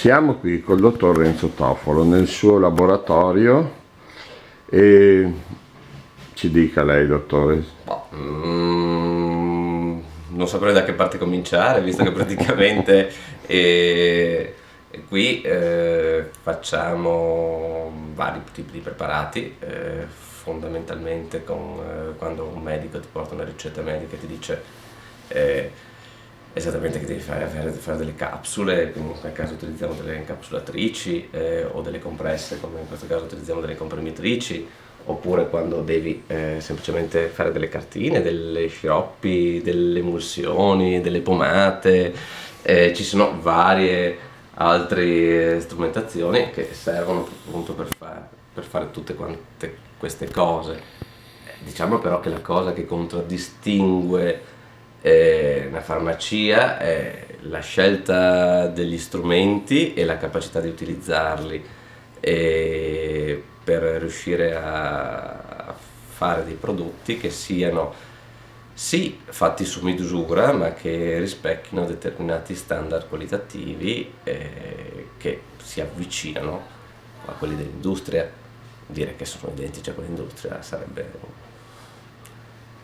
Siamo qui col dottor Renzo Tofolo nel suo laboratorio e ci dica lei, dottore. Non saprei da che parte cominciare, visto che praticamente qui facciamo vari tipi di preparati, fondamentalmente quando un medico ti porta una ricetta medica e ti dice eh, esattamente che devi fare delle capsule, quindi in quel caso utilizziamo delle incapsulatrici o delle compresse, come in questo caso utilizziamo delle comprimitrici, oppure quando devi semplicemente fare delle cartine, delle sciroppi, delle emulsioni, delle pomate, ci sono varie altre strumentazioni che servono appunto per fare tutte quante queste cose. Diciamo però che la cosa che contraddistingue la farmacia è la scelta degli strumenti e la capacità di utilizzarli per riuscire a fare dei prodotti che siano sì fatti su misura, ma che rispecchino determinati standard qualitativi che si avvicinano a quelli dell'industria. Dire che sono identici a quelli dell'industria sarebbe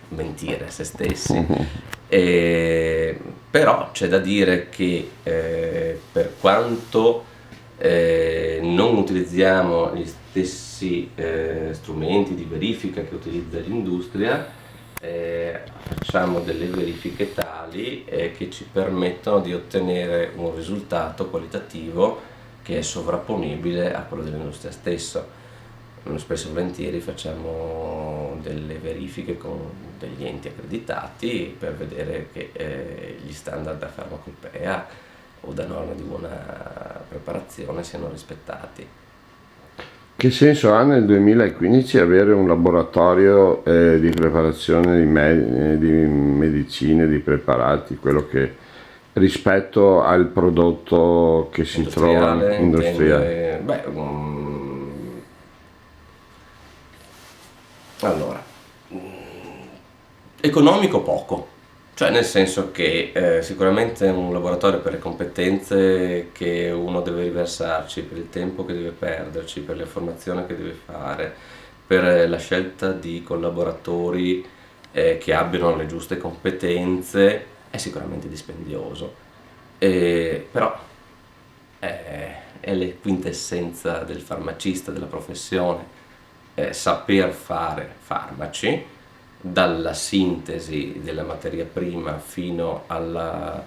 mentire a se stessi. Però c'è da dire che per quanto non utilizziamo gli stessi strumenti di verifica che utilizza l'industria, facciamo delle verifiche tali che ci permettono di ottenere un risultato qualitativo che è sovrapponibile a quello dell'industria stessa. Spesso e volentieri facciamo delle verifiche con degli enti accreditati per vedere che gli standard da farmacopea o da norme di buona preparazione siano rispettati. Che senso ha nel 2015 avere un laboratorio di preparazione di medicine, di preparati, quello che rispetto al prodotto che si trova industriale? Allora, economico poco, cioè nel senso che sicuramente un laboratorio per le competenze che uno deve riversarci, per il tempo che deve perderci, per le formazioni che deve fare, per la scelta di collaboratori che abbiano le giuste competenze, è sicuramente dispendioso. Però è la quintessenza del farmacista, della professione, saper fare farmaci, dalla sintesi della materia prima fino alla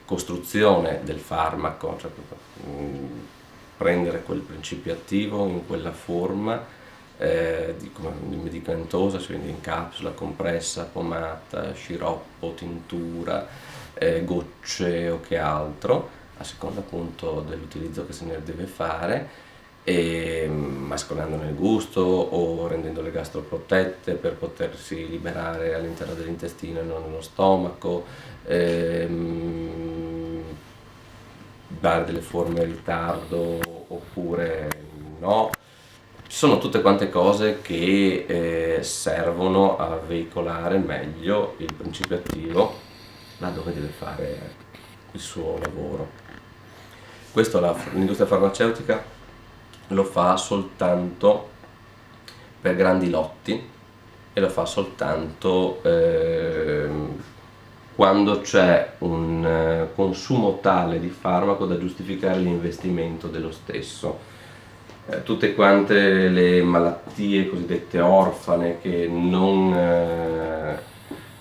costruzione del farmaco, cioè prendere quel principio attivo in quella forma di medicamentosa, cioè quindi in capsula, compressa, pomata, sciroppo, tintura, gocce o che altro, a seconda appunto dell'utilizzo che se ne deve fare, mascolandone il gusto o rendendole gastroprotette per potersi liberare all'interno dell'intestino e non nello stomaco, dare delle forme in ritardo oppure no. Ci sono tutte quante cose che servono a veicolare meglio il principio attivo laddove deve fare il suo lavoro. Questo l'industria farmaceutica lo fa soltanto per grandi lotti e lo fa soltanto quando c'è un consumo tale di farmaco da giustificare l'investimento dello stesso. Tutte quante le malattie cosiddette orfane che non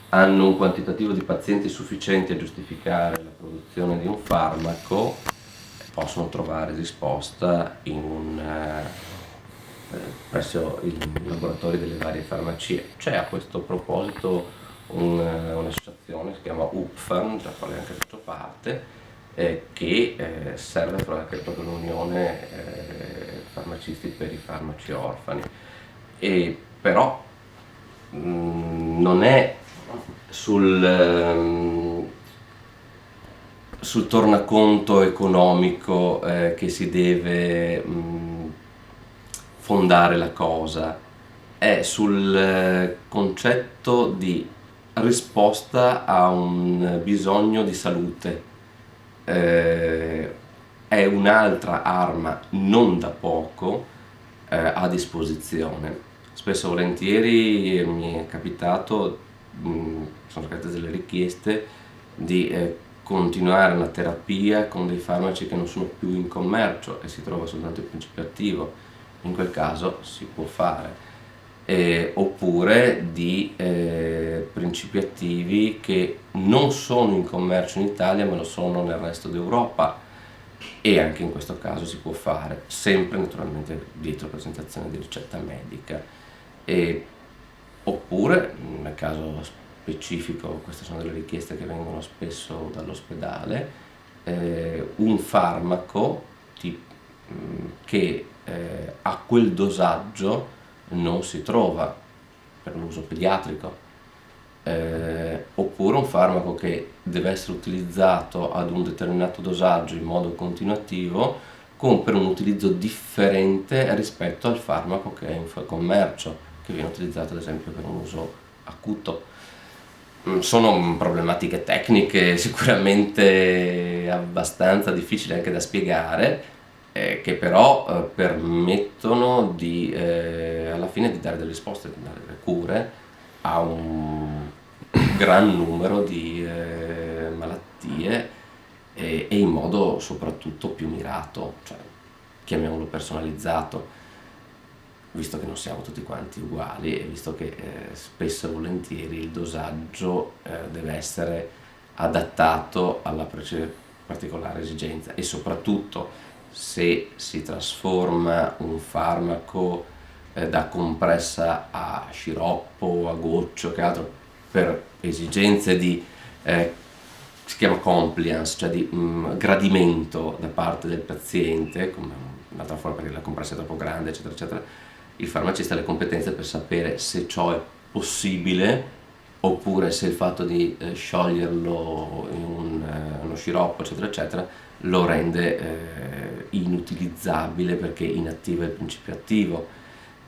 hanno un quantitativo di pazienti sufficienti a giustificare la produzione di un farmaco possono trovare risposta presso i laboratori delle varie farmacie. C'è a questo proposito un'associazione che si chiama UPFAM, della quale anche faccio parte, che serve a fare proprio l'unione farmacisti per i farmaci orfani. Però non è sul tornaconto economico che si deve fondare la cosa, è sul concetto di risposta a un bisogno di salute è un'altra arma non da poco a disposizione. Spesso e volentieri mi è capitato, sono state delle richieste di continuare una terapia con dei farmaci che non sono più in commercio e si trova soltanto il principio attivo. In quel caso si può fare. Oppure di principi attivi che non sono in commercio in Italia ma lo sono nel resto d'Europa, e anche in questo caso si può fare, sempre naturalmente dietro presentazione di ricetta medica. Oppure nel caso specifico, queste sono delle richieste che vengono spesso dall'ospedale, un farmaco che a quel dosaggio non si trova per l'uso pediatrico, oppure un farmaco che deve essere utilizzato ad un determinato dosaggio in modo continuativo per un utilizzo differente rispetto al farmaco che è in commercio, che viene utilizzato ad esempio per un uso acuto. Sono problematiche tecniche sicuramente abbastanza difficili anche da spiegare, che però permettono alla fine di dare delle risposte, di dare delle cure a un gran numero di malattie, e in modo soprattutto più mirato, cioè chiamiamolo personalizzato, visto che non siamo tutti quanti uguali e visto che spesso e volentieri il dosaggio deve essere adattato alla particolare esigenza, e soprattutto se si trasforma un farmaco da compressa a sciroppo, a goccio, che altro, per esigenze di si chiama compliance, cioè di gradimento da parte del paziente, come un'altra forma perché la compressa è troppo grande, eccetera, eccetera. Il farmacista ha le competenze per sapere se ciò è possibile, oppure se il fatto di scioglierlo in uno sciroppo, eccetera, eccetera, lo rende inutilizzabile perché inattiva il principio attivo,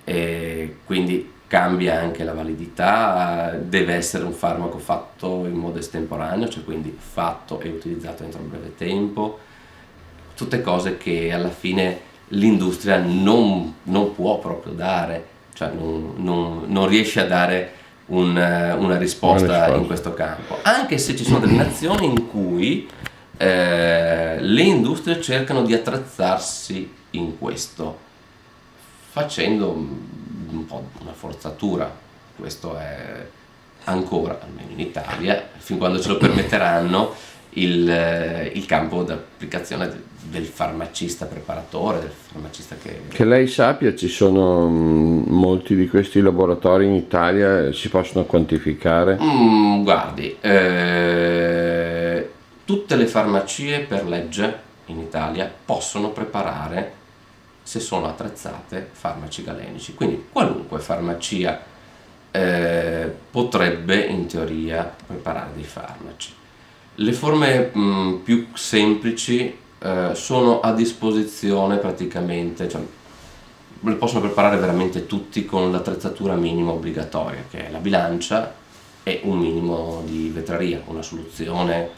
e quindi cambia anche la validità. Deve essere un farmaco fatto in modo estemporaneo, cioè quindi fatto e utilizzato entro un breve tempo, tutte cose che alla fine l'industria non può proprio dare, cioè non riesce a dare una risposta in questo campo, anche se ci sono delle nazioni in cui le industrie cercano di attrezzarsi in questo, facendo un po' una forzatura. Questo è ancora, almeno in Italia, fin quando ce lo permetteranno, il campo d'applicazione del farmacista preparatore, del farmacista che lei sappia, ci sono molti di questi laboratori in Italia, si possono quantificare? Guardi, tutte le farmacie per legge in Italia possono preparare, se sono attrezzate, farmaci galenici, quindi qualunque farmacia potrebbe in teoria preparare dei farmaci. Le forme più semplici sono a disposizione praticamente, cioè le possono preparare veramente tutti con l'attrezzatura minima obbligatoria, che è la bilancia e un minimo di vetraria, una soluzione,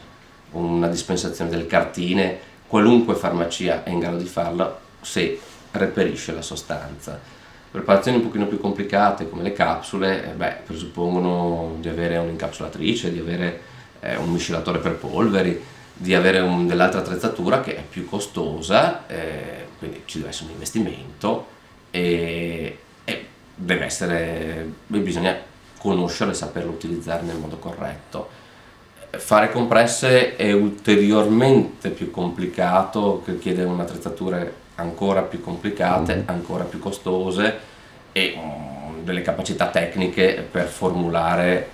una dispensazione delle cartine. Qualunque farmacia è in grado di farla se reperisce la sostanza. Preparazioni un pochino più complicate come le capsule presuppongono di avere un'incapsulatrice, di avere un miscelatore per polveri, di avere dell'altra attrezzatura che è più costosa, quindi ci deve essere un investimento e bisogna conoscerlo e saperlo utilizzare nel modo corretto. Fare compresse è ulteriormente più complicato, che chiede un'attrezzatura ancora più complicate, ancora più costose, e delle capacità tecniche per formulare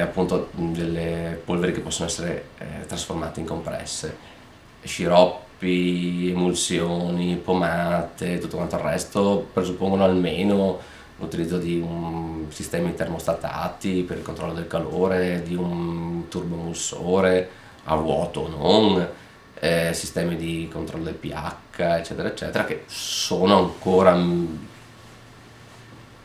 appunto delle polveri che possono essere trasformate in compresse. Sciroppi, emulsioni, pomate, tutto quanto il resto presuppongono almeno l'utilizzo di sistemi termostatati per il controllo del calore, di un turboemulsore a vuoto o non, sistemi di controllo del pH, eccetera, eccetera, che sono ancora,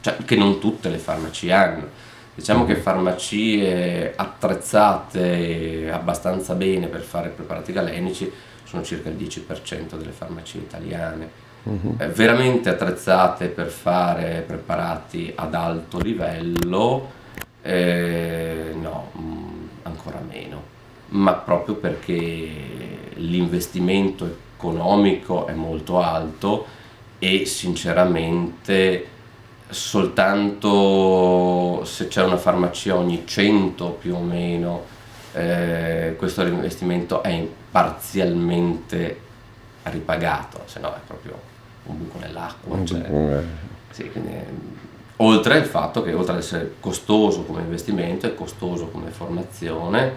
cioè che non tutte le farmacie hanno. Diciamo che farmacie attrezzate abbastanza bene per fare preparati galenici sono circa il 10% delle farmacie italiane. Veramente attrezzate per fare preparati ad alto livello, no, ancora meno, ma proprio perché l'investimento economico è molto alto e sinceramente soltanto se c'è una farmacia ogni 100 più o meno, questo investimento è parzialmente ripagato, se no è proprio un buco nell'acqua. Sì, quindi, oltre al fatto che oltre ad essere costoso come investimento, è costoso come formazione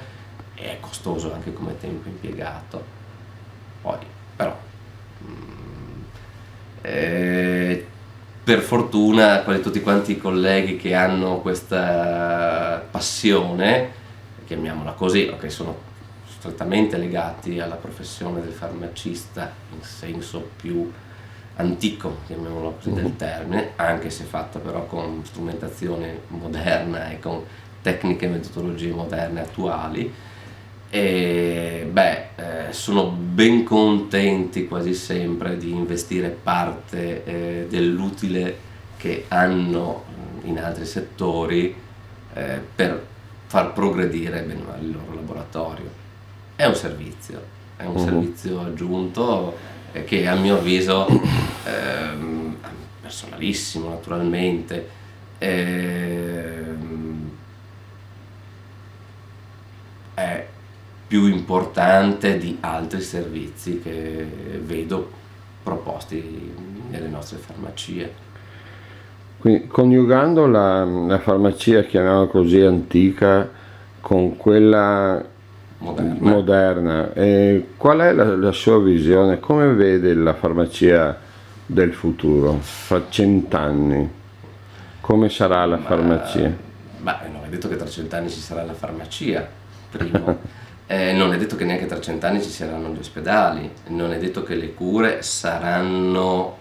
e è costoso anche come tempo impiegato. Poi, però, per fortuna tutti quanti i colleghi che hanno questa passione, chiamiamola così, o che sono strettamente legati alla professione del farmacista in senso più antico, chiamiamolo così, del termine, anche se fatta però con strumentazione moderna e con tecniche e metodologie moderne attuali, e sono ben contenti quasi sempre di investire parte dell'utile che hanno in altri settori per far progredire bene o male il loro laboratorio. È un servizio aggiunto che a mio avviso personalissimo naturalmente è più importante di altri servizi che vedo proposti nelle nostre farmacie. Quindi, coniugando la farmacia, chiamiamola così, antica con quella moderna, qual è la sua visione? Come vede la farmacia del futuro, fra 100 anni? Come sarà la farmacia? Non è detto che tra 100 anni ci sarà la farmacia, primo. Non è detto che neanche tra 100 anni ci saranno gli ospedali, non è detto che le cure saranno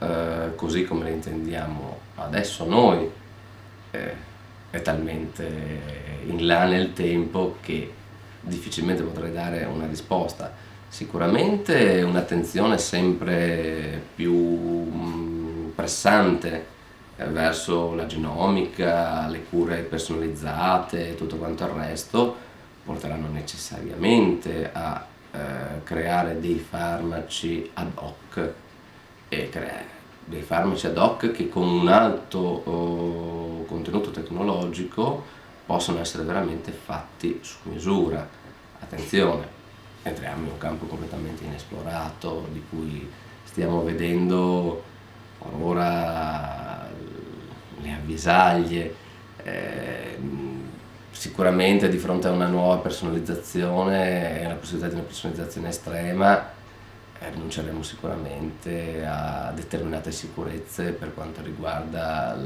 così come le intendiamo adesso noi, è talmente in là nel tempo che difficilmente potrei dare una risposta. Sicuramente un'attenzione sempre più pressante verso la genomica, le cure personalizzate e tutto quanto il resto porteranno necessariamente a creare dei farmaci ad hoc e dei farmaci ad hoc che con un alto contenuto tecnologico possono essere veramente fatti su misura. Attenzione, entriamo in un campo completamente inesplorato di cui stiamo vedendo ora le avvisaglie. Sicuramente di fronte a una nuova personalizzazione e una possibilità di una personalizzazione estrema rinunceremo sicuramente a determinate sicurezze per quanto riguarda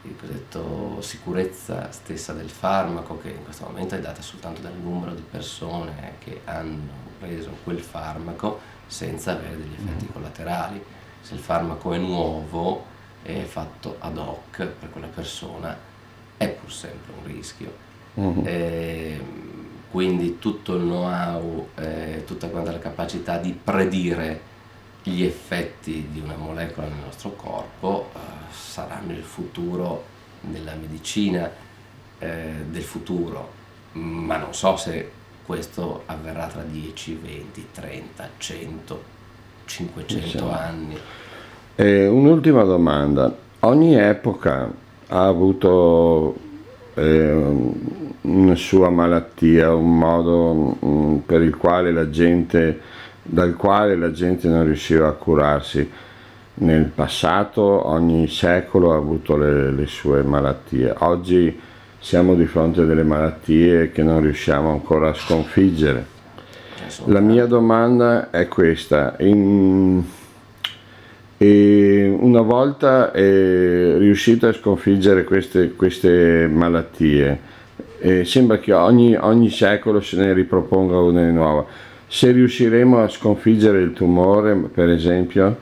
il cosiddetto sicurezza stessa del farmaco, che in questo momento è data soltanto dal numero di persone che hanno preso quel farmaco senza avere degli effetti collaterali. Se il farmaco è nuovo e è fatto ad hoc per quella persona è pur sempre un rischio. Quindi tutto il know-how, tutta quanta la capacità di predire gli effetti di una molecola nel nostro corpo saranno il futuro della medicina del futuro, ma non so se questo avverrà tra 10, 20, 30, 100, 500 anni. Un'ultima domanda. Ogni epoca ha avuto una sua malattia, un modo per il quale dal quale la gente non riusciva a curarsi. Nel passato ogni secolo ha avuto le sue malattie. Oggi siamo di fronte a delle malattie che non riusciamo ancora a sconfiggere. La mia domanda è questa. E una volta riuscite a sconfiggere queste malattie, sembra che ogni secolo se ne riproponga una di nuova. Se riusciremo a sconfiggere il tumore, per esempio,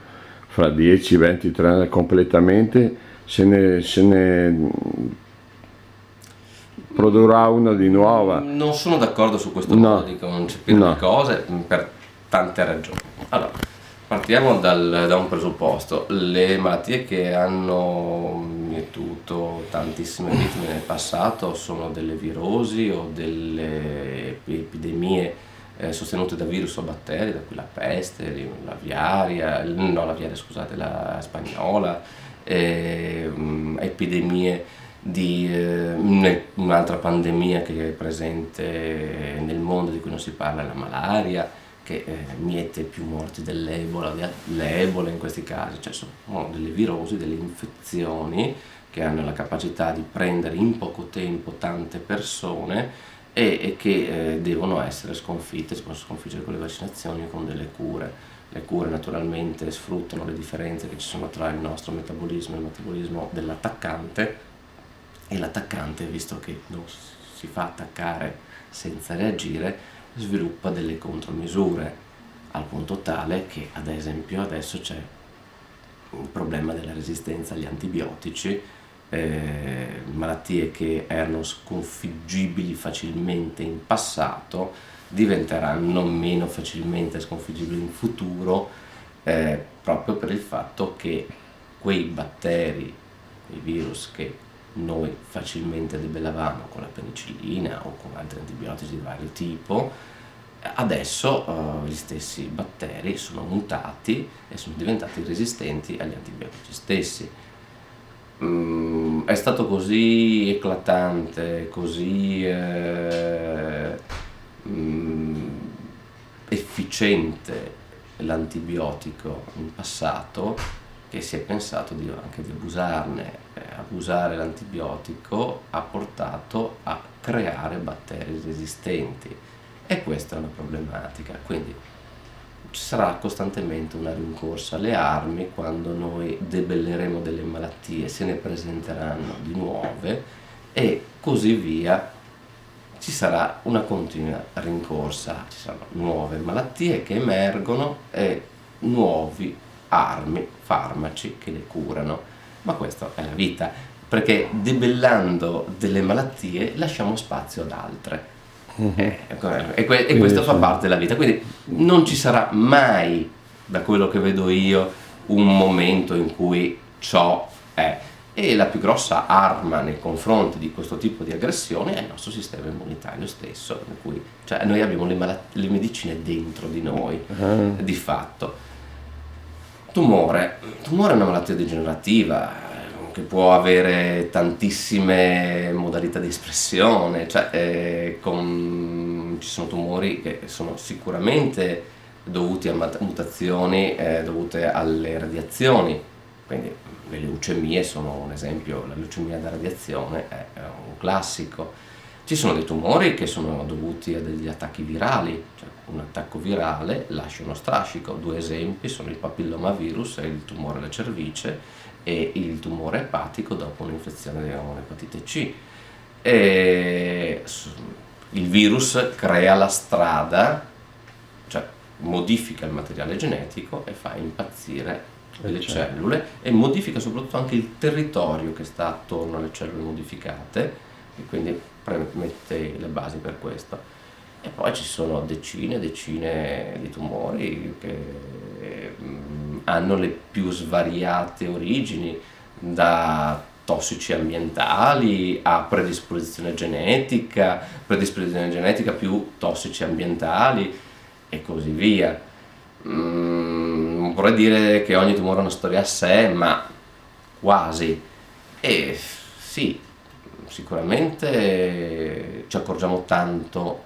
fra 10, 20, 30 anni completamente, se ne produrrà una di nuova. Non sono d'accordo su questo No. modo di concepire No. le cose per tante ragioni. Allora, partiamo da un presupposto. Le malattie che hanno mietuto tantissime vittime nel passato sono delle virosi o delle epidemie sostenute da virus o batteri, da cui la peste, la spagnola, epidemie di un'altra pandemia che è presente nel mondo di cui non si parla, la malaria, che miete più morti dell'Ebola, l'Ebola in questi casi, cioè sono delle virosi, delle infezioni che hanno la capacità di prendere in poco tempo tante persone e che devono essere sconfitte, si possono sconfiggere con le vaccinazioni e con delle cure. Le cure naturalmente sfruttano le differenze che ci sono tra il nostro metabolismo e il metabolismo dell'attaccante, e l'attaccante, visto che non si fa attaccare senza reagire, sviluppa delle contromisure, al punto tale che ad esempio adesso c'è il problema della resistenza agli antibiotici, malattie che erano sconfiggibili facilmente in passato diventeranno meno facilmente sconfiggibili in futuro, proprio per il fatto che quei batteri, quei virus che noi facilmente debellavamo con la penicillina o con altri antibiotici di vario tipo, adesso gli stessi batteri sono mutati e sono diventati resistenti agli antibiotici stessi. È stato così eclatante, così efficiente l'antibiotico in passato che si è pensato anche di abusarne. Abusare l'antibiotico ha portato a creare batteri resistenti e questa è una problematica, quindi ci sarà costantemente una rincorsa alle armi. Quando noi debelleremo delle malattie se ne presenteranno di nuove e così via, ci sarà una continua rincorsa, ci saranno nuove malattie che emergono e nuovi farmaci che le curano, ma questa è la vita, perché debellando delle malattie lasciamo spazio ad altre. E questo fa parte della vita, quindi non ci sarà mai, da quello che vedo io, un momento in cui ciò è. E la più grossa arma nei confronti di questo tipo di aggressione è il nostro sistema immunitario stesso, in cui, cioè, noi abbiamo le medicine dentro di noi, di fatto. Tumore è una malattia degenerativa che può avere tantissime modalità di espressione, cioè ci sono tumori che sono sicuramente dovuti a mutazioni dovute alle radiazioni, quindi le leucemie sono un esempio, la leucemia da radiazione è un classico. Ci sono dei tumori che sono dovuti a degli attacchi virali, cioè un attacco virale lascia uno strascico. Due esempi sono il papillomavirus, il tumore alla cervice, e il tumore epatico dopo un'infezione di un'epatite C. Il virus crea la strada, cioè modifica il materiale genetico e fa impazzire le cellule e modifica soprattutto anche il territorio che sta attorno alle cellule modificate, e quindi mette le basi per questo. E poi ci sono decine e decine di tumori che hanno le più svariate origini, da tossici ambientali a predisposizione genetica più tossici ambientali e così via. Non vorrei dire che ogni tumore ha una storia a sé, ma quasi. E sì, sicuramente ci accorgiamo tanto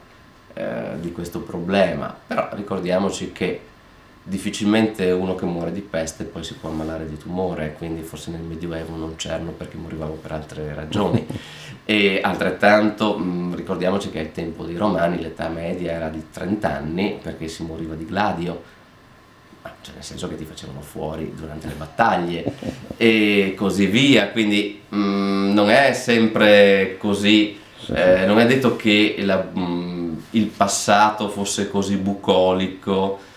di questo problema, però ricordiamoci che difficilmente uno che muore di peste poi si può ammalare di tumore, quindi forse nel Medioevo non c'erano perché morivamo per altre ragioni. E altrettanto ricordiamoci che al tempo dei Romani l'età media era di 30 anni perché si moriva di gladio, cioè nel senso che ti facevano fuori durante le battaglie e così via, quindi non è sempre così, non è detto che il passato fosse così bucolico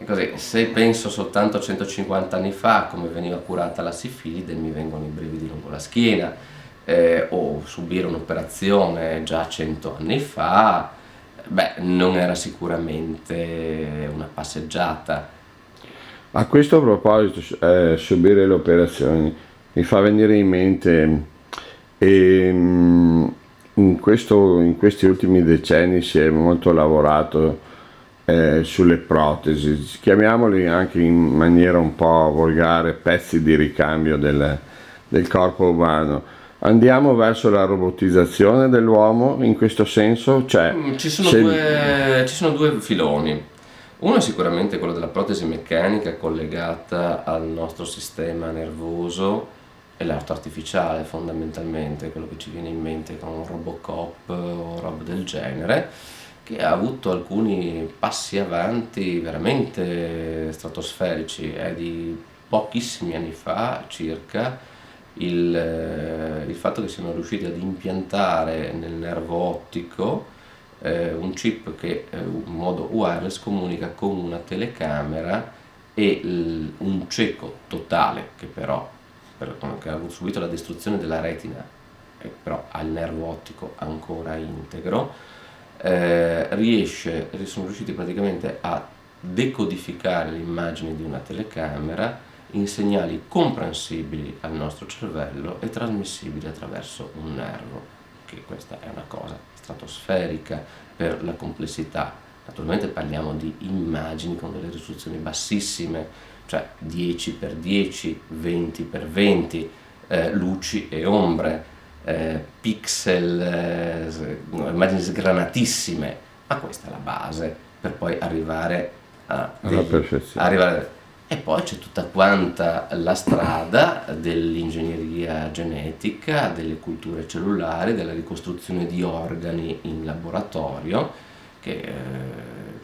E così, se penso soltanto a 150 anni fa, come veniva curata la sifilide, mi vengono i brividi lungo la schiena, o subire un'operazione già 100 anni fa, beh, non era sicuramente una passeggiata. A questo proposito, subire le operazioni mi fa venire in mente, in questi ultimi decenni si è molto lavorato sulle protesi, chiamiamoli anche in maniera un po' volgare, pezzi di ricambio del corpo umano. Andiamo verso la robotizzazione dell'uomo in questo senso? Cioè, Ci sono due filoni. Uno è sicuramente quello della protesi meccanica collegata al nostro sistema nervoso e l'arto artificiale, fondamentalmente, quello che ci viene in mente con Robocop o roba del genere, che ha avuto alcuni passi avanti veramente stratosferici. È di pochissimi anni fa circa il fatto che siano riusciti ad impiantare nel nervo ottico un chip che in modo wireless comunica con una telecamera e un cieco totale che però che ha subito la distruzione della retina e però ha il nervo ottico ancora integro, sono riusciti praticamente a decodificare le immagini di una telecamera in segnali comprensibili al nostro cervello e trasmissibili attraverso un nervo, che questa è una cosa stratosferica per la complessità. Naturalmente parliamo di immagini con delle risoluzioni bassissime, cioè 10x10, 20x20, luci e ombre, pixel, immagini sgranatissime, ma questa è la base per poi arrivare alla perfezione. e poi c'è tutta quanta la strada dell'ingegneria genetica, delle culture cellulari, della ricostruzione di organi in laboratorio, che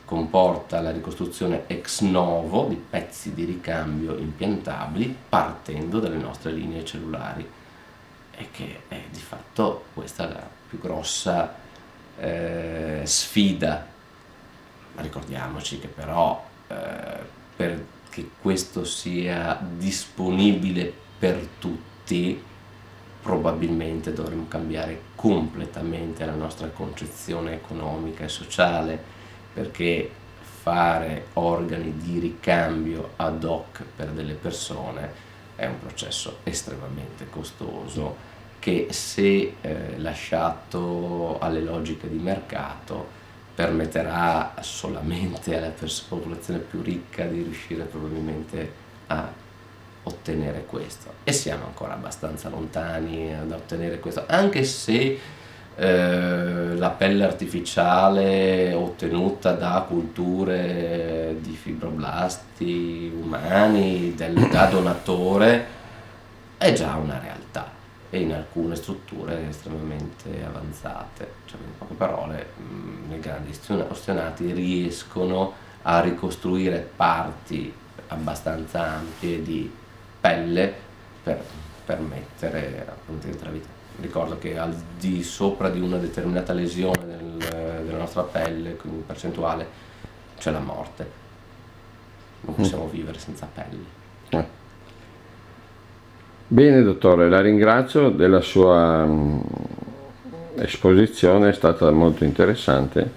comporta la ricostruzione ex novo di pezzi di ricambio impiantabili partendo dalle nostre linee cellulari. E che è di fatto questa la più grossa sfida. Ricordiamoci che però perché questo sia disponibile per tutti, probabilmente dovremmo cambiare completamente la nostra concezione economica e sociale, perché fare organi di ricambio ad hoc per delle persone è un processo estremamente costoso che se lasciato alle logiche di mercato permetterà solamente alla popolazione più ricca di riuscire probabilmente a ottenere questo, e siamo ancora abbastanza lontani da ottenere questo, anche se la pelle artificiale ottenuta da culture di fibroblasti umani da donatore è già una realtà e in alcune strutture estremamente avanzate, cioè in poche parole i grandi ostionati riescono a ricostruire parti abbastanza ampie di pelle per permettere appunto di entrare vita. Ricordo che al di sopra di una determinata lesione della nostra pelle, quindi in percentuale, c'è la morte. Non possiamo vivere senza pelli. Bene dottore, la ringrazio della sua esposizione, è stata molto interessante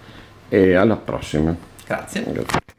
e alla prossima. Grazie. Grazie.